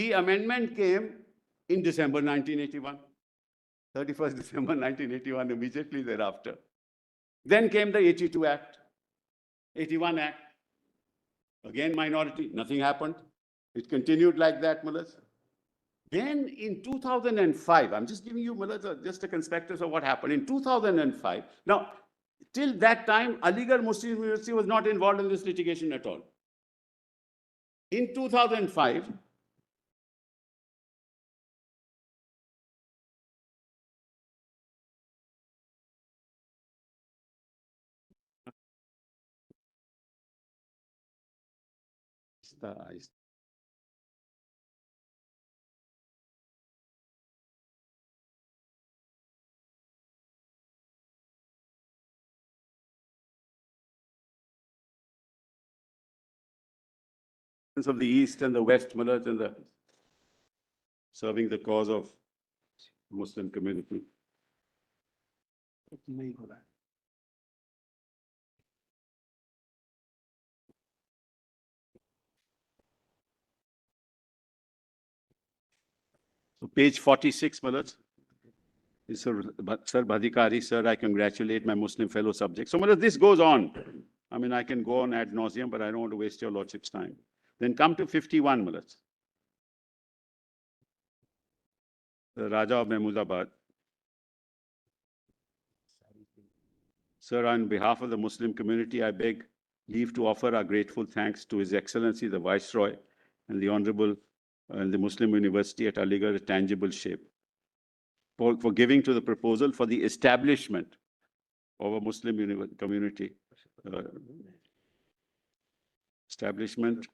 the amendment came in December 1981, 31st December 1981, immediately thereafter. Then came the 82 Act, 81 Act. Again, minority, nothing happened. It continued like that, Mullahs. Then in 2005, I'm just giving you, Mullahs, just a conspectus of what happened. In 2005, now, till that time, Aligarh Muslim University was not involved in this litigation at all. In 2005, of the East and the West, Mullahs, and the serving the cause of Muslim community. So page 46, Mullahs. Sir Bhadikari, sir, I congratulate my Muslim fellow subjects. So, Mullahs, this goes on. I mean, I can go on ad nauseum, but I don't want to waste your lordship's time. Then come to 51, Mullahs. The Raja of Mahmudabad. Sir, on behalf of the Muslim community, I beg leave to offer our grateful thanks to His Excellency, the Viceroy, and the Honorable and the Muslim University at Aligarh a tangible shape for giving to the proposal for the establishment of a Muslim community, establishment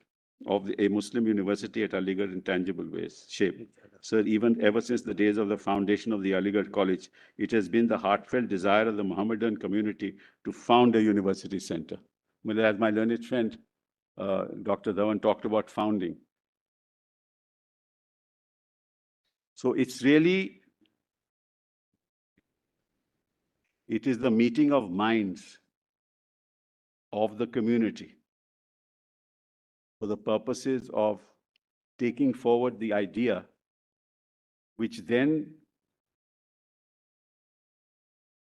of a Muslim university at Aligarh in tangible ways, shape. Sir, even ever since the days of the foundation of the Aligarh College, it has been the heartfelt desire of the Mohammedan community to found a university center. Well, as my learned friend, Dr. Dhawan talked about founding. So it's really, it is the meeting of minds of the community for the purposes of taking forward the idea, which then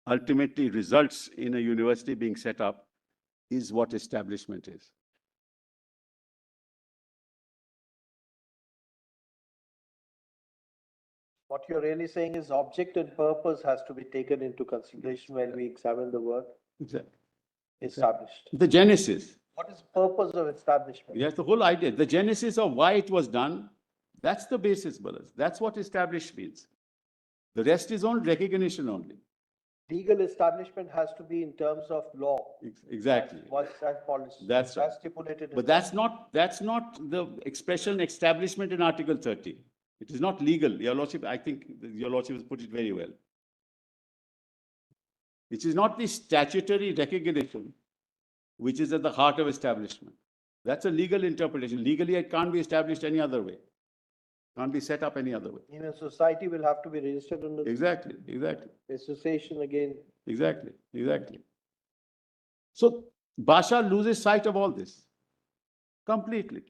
ultimately results in a university being set up, is what establishment is. What you're really saying is object and purpose has to be taken into consideration when we examine the word Exactly. established. The genesis. What is the purpose of establishment? Yes, the whole idea, the genesis of why it was done, that's the basis, brothers. That's what established means. The rest is on recognition only. Legal establishment has to be in terms of law. Exactly. What's that policy? That's right. That's stipulated. But that's not the expression establishment in Article 30. It is not legal. Your Lordship, I think Your Lordship has put it very well. It is not the statutory recognition which is at the heart of establishment. That's a legal interpretation. Legally, it can't be established any other way. Can't be set up any other way. In a society will have to be registered under Exactly. association again. Exactly. So Basha loses sight of all this completely.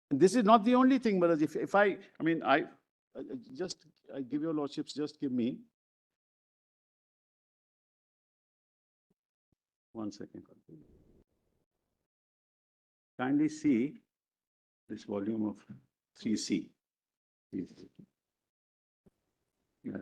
This is not the only thing, but if I give your lordships, just give me 1 second. Kindly see this volume of 3C. Yeah.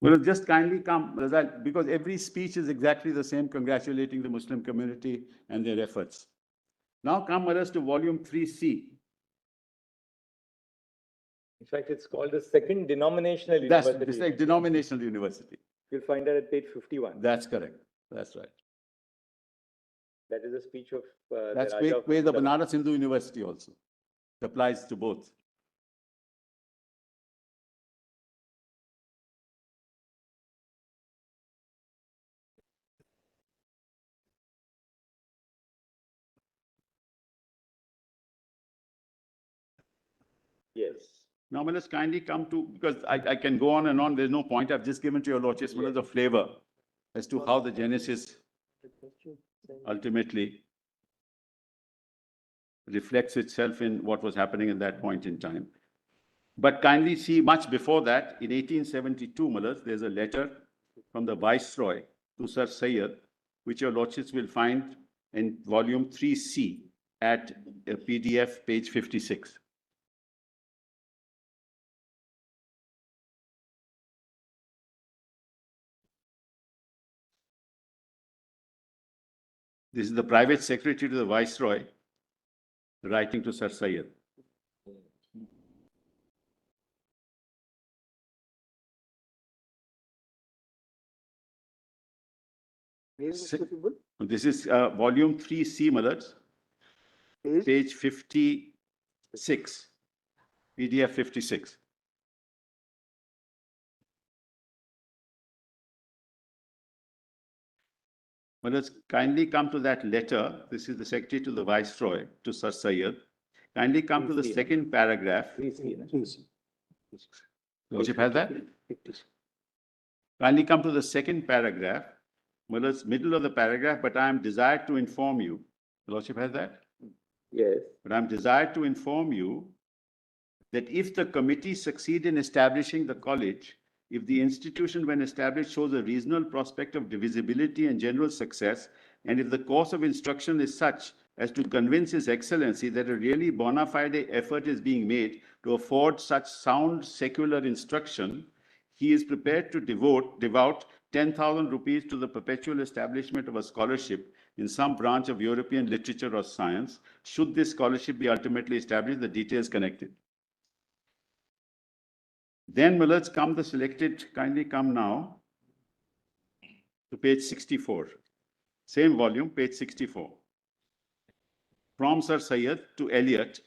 Well, just kindly come, Razal, because every speech is exactly the same, congratulating the Muslim community and their efforts. Now come with us to volume 3C. In fact, it's called the second denominational That's university. this like denominational university. You'll find that at page 51. That's correct. That's right. That is a speech of That's the Raja where the of Banaras Hindu University also. It applies to both. Yes. Now, let's kindly come to, because I can go on and on, there's no point. I've just given to your lordships the flavor as to how the genesis ultimately reflects itself in what was happening at that point in time. But kindly see, much before that, in 1872, Mullahs, there's a letter from the Viceroy to Sir Syed, which your lordships will find in volume 3C at PDF page 56. This is the private secretary to the Viceroy writing to Sir Syed. This is volume 3C, Mullahs, page 56, PDF 56. Well, let's kindly come to that letter. This is the secretary to the Viceroy, to Sir Syed. Kindly come to the second paragraph. Lordship has that? Kindly come to the second paragraph. Well, it's middle of the paragraph, but I am desired to inform you. Lordship has that? Yes. But I am desired to inform you that if the committee succeed in establishing the college, if the institution when established shows a reasonable prospect of divisibility and general success, and if the course of instruction is such as to convince His Excellency that a really bona fide effort is being made to afford such sound secular instruction, he is prepared to devote 10,000 rupees to the perpetual establishment of a scholarship in some branch of European literature or science, should this scholarship be ultimately established, the details connected. Then, let's come the selected, kindly come now to page 64. Same volume, page 64. From Sir Syed to Eliot,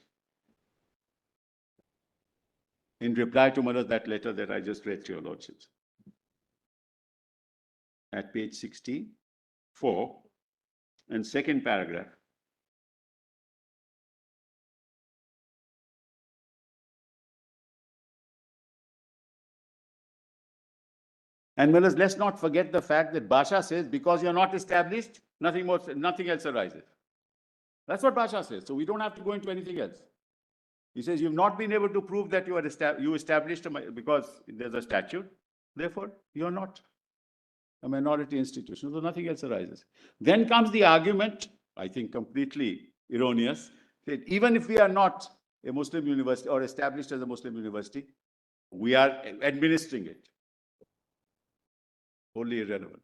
in reply to that letter that I just read to your lordships. At page 64 and second paragraph. And let's not forget the fact that Basha says, because you're not established, nothing else arises. That's what Basha says. So we don't have to go into anything else. He says, you've not been able to prove that you established because there's a statute. Therefore, you're not a minority institution. So nothing else arises. Then comes the argument, I think completely erroneous, that even if we are not a Muslim university or established as a Muslim university, we are administering it. Wholly irrelevant.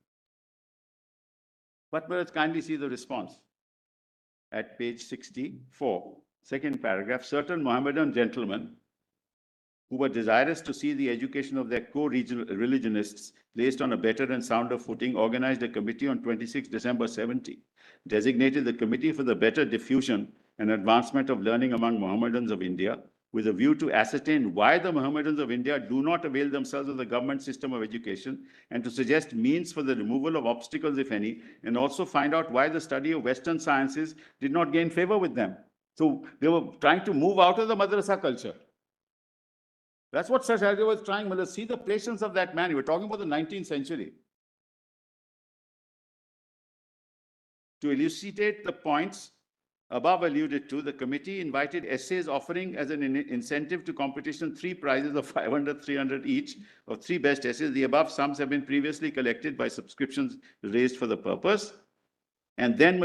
But let's kindly see the response at page 64, second paragraph. Certain Mohammedan gentlemen who were desirous to see the education of their co-religionists placed on a better and sounder footing organized a committee on 26 December 70, designated the Committee for the Better Diffusion and Advancement of Learning among Mohammedans of India, with a view to ascertain why the Mohammedans of India do not avail themselves of the government system of education, and to suggest means for the removal of obstacles, if any, and also find out why the study of Western sciences did not gain favor with them. So they were trying to move out of the madrasa culture. That's what Sir Syed was trying. Well, see the patience of that man. We're talking about the 19th century. To elucidate the points above alluded to, the committee invited essays offering as an incentive to competition 3 prizes of 500, 300 each of 3 best essays. The above sums have been previously collected by subscriptions raised for the purpose. And then,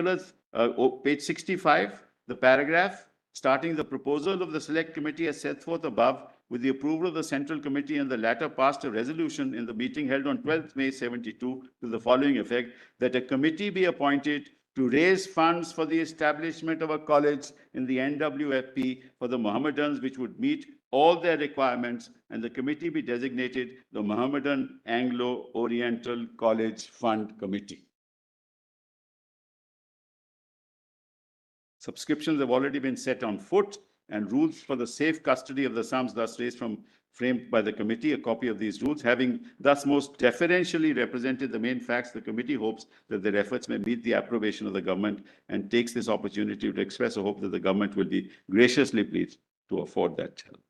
page 65, the paragraph starting the proposal of the select committee as set forth above with the approval of the Central Committee, and the latter passed a resolution in the meeting held on 12th May 72 to the following effect, that a committee be appointed to raise funds for the establishment of a college in the NWFP for the Mohammedans which would meet all their requirements, and the committee be designated the Mohammedan Anglo-Oriental College Fund Committee. Subscriptions have already been set on foot, and rules for the safe custody of the sums thus raised from framed by the committee. A copy of these rules, having thus most deferentially represented the main facts, the committee hopes that their efforts may meet the approbation of the government, and takes this opportunity to express a hope that the government will be graciously pleased to afford that help.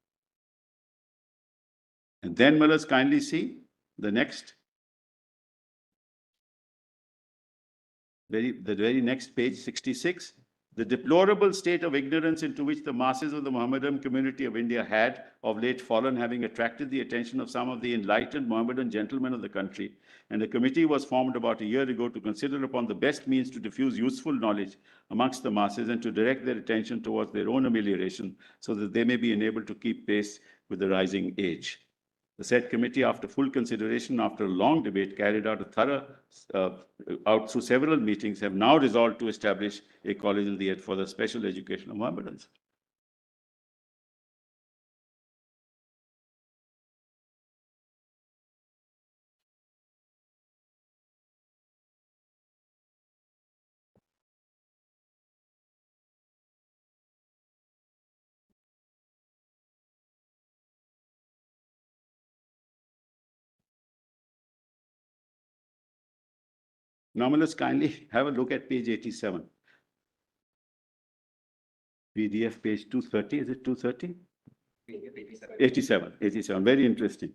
And then, Mullahs, kindly see the next, the very next page, 66. The deplorable state of ignorance into which the masses of the Mohammedan community of India had of late fallen, having attracted the attention of some of the enlightened Mohammedan gentlemen of the country, and a committee was formed about a year ago to consider upon the best means to diffuse useful knowledge amongst the masses and to direct their attention towards their own amelioration, so that they may be enabled to keep pace with the rising age. The said committee, after full consideration, after a long debate, carried out a thorough, out through several meetings, have now resolved to establish a college in the for the special education of Mohammedans. Now, let's kindly have a look at page 87. PDF page 230, is it 230? 87, very interesting.